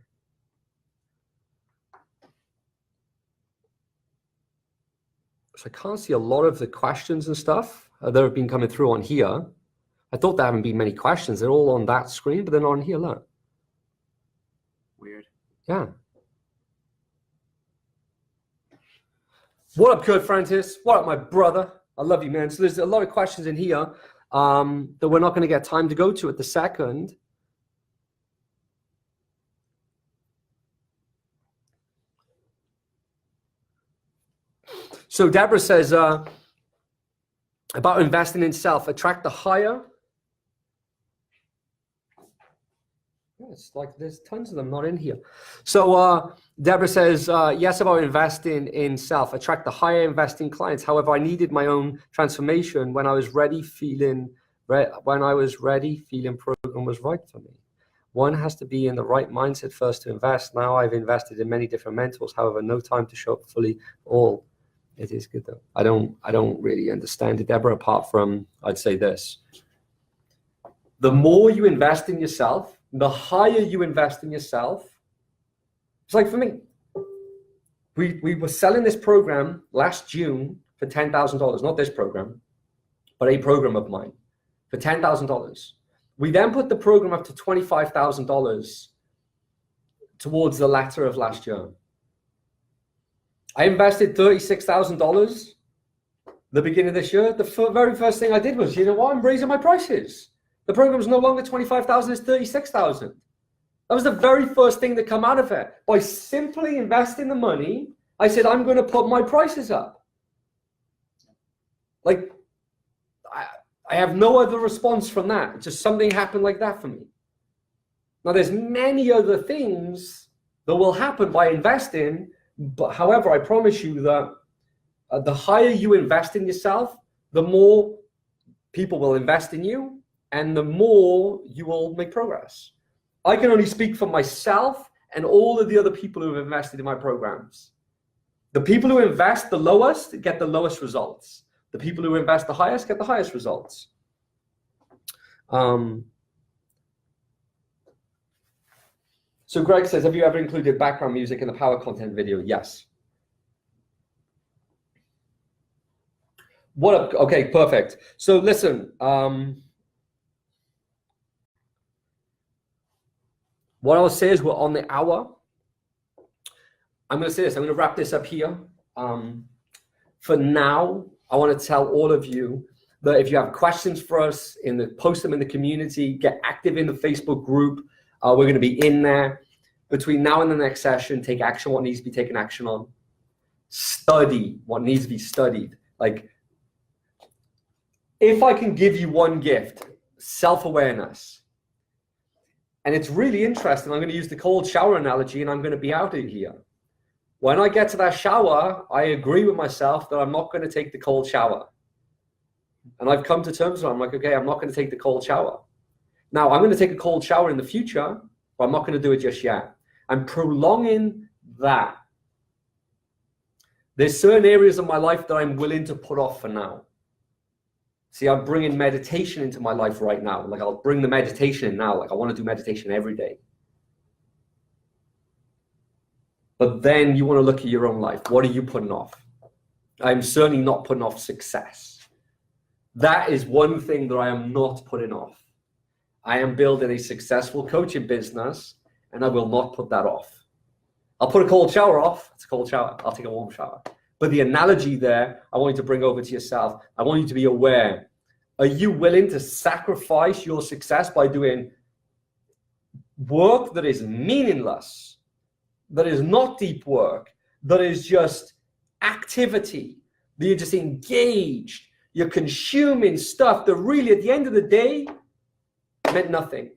So I can't see a lot of the questions and stuff that have been coming through on here. I thought there haven't been many questions. They're all on that screen, but they're not on here. Look. Weird. Yeah. What up, Kurt Francis? What up, my brother? I love you, man. So there's a lot of questions in here that we're not going to get time to go to at the second. So Deborah says about investing in self, attract the higher. It's like there's tons of them not in here. So Deborah says, yes, about investing in self, attract the higher investing clients. However, I needed my own transformation when I was ready, feeling program was right for me. One has to be in the right mindset first to invest. Now I've invested in many different mentors. However, no time to show up fully all. It is good though. I don't really understand it, Deborah, apart from I'd say this. The more you invest in yourself, the higher you invest in yourself. It's like for me, we were selling this program last June for $10,000, not this program, but a program of mine for $10,000. We then put the program up to $25,000 towards the latter of last year. I invested $36,000 the beginning of this year. The very first thing I did was, you know what, I'm raising my prices. The program is no longer 25,000, it's 36,000. That was the very first thing that came out of it. By simply investing the money, I said, I'm going to put my prices up. Like, I have no other response from that. Just something happened like that for me. Now, there's many other things that will happen by investing, but however, I promise you that the higher you invest in yourself, the more people will invest in you, and the more you will make progress. I can only speak for myself and all of the other people who have invested in my programs. The people who invest the lowest get the lowest results. The people who invest the highest get the highest results. So Greg says, have you ever included background music in the power content video? Yes. What up? Okay, perfect. So listen, what I'll say is we're on the hour. I'm going to say this. I'm going to wrap this up here. For now, I want to tell all of you that if you have questions for us, post them in the community, get active in the Facebook group. We're going to be in there. Between now and the next session, take action what needs to be taken action on. Study what needs to be studied. Like, if I can give you one gift, self-awareness. And it's really interesting. I'm going to use the cold shower analogy, and I'm going to be out of here. When I get to that shower, I agree with myself that I'm not going to take the cold shower. And I've come to terms with it. I'm like, okay, I'm not going to take the cold shower. Now, I'm going to take a cold shower in the future, but I'm not going to do it just yet. I'm prolonging that. There's certain areas of my life that I'm willing to put off for now. See, I'm bringing meditation into my life right now. Like, I'll bring the meditation in now. Like, I want to do meditation every day. But then you want to look at your own life. What are you putting off? I'm certainly not putting off success. That is one thing that I am not putting off. I am building a successful coaching business, and I will not put that off. I'll put a cold shower off. It's a cold shower. I'll take a warm shower. But the analogy there, I want you to bring over to yourself. I want you to be aware. Are you willing to sacrifice your success by doing work that is meaningless, that is not deep work, that is just activity, that you're just engaged, you're consuming stuff that really at the end of the day meant nothing?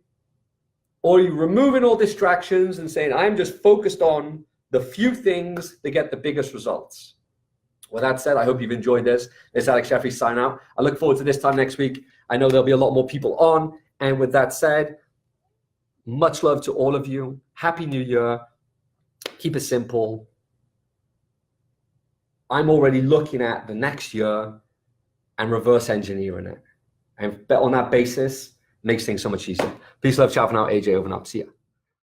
Or you're removing all distractions and saying, I'm just focused on the few things that get the biggest results. With that said, I hope you've enjoyed this. It's Alex Jeffrey sign out. I look forward to this time next week. I know there'll be a lot more people on. And with that said, much love to all of you. Happy New Year. Keep it simple. I'm already looking at the next year and reverse engineering it. And on that basis, makes things so much easier. Peace, love, ciao for now. AJ, over and out. See ya.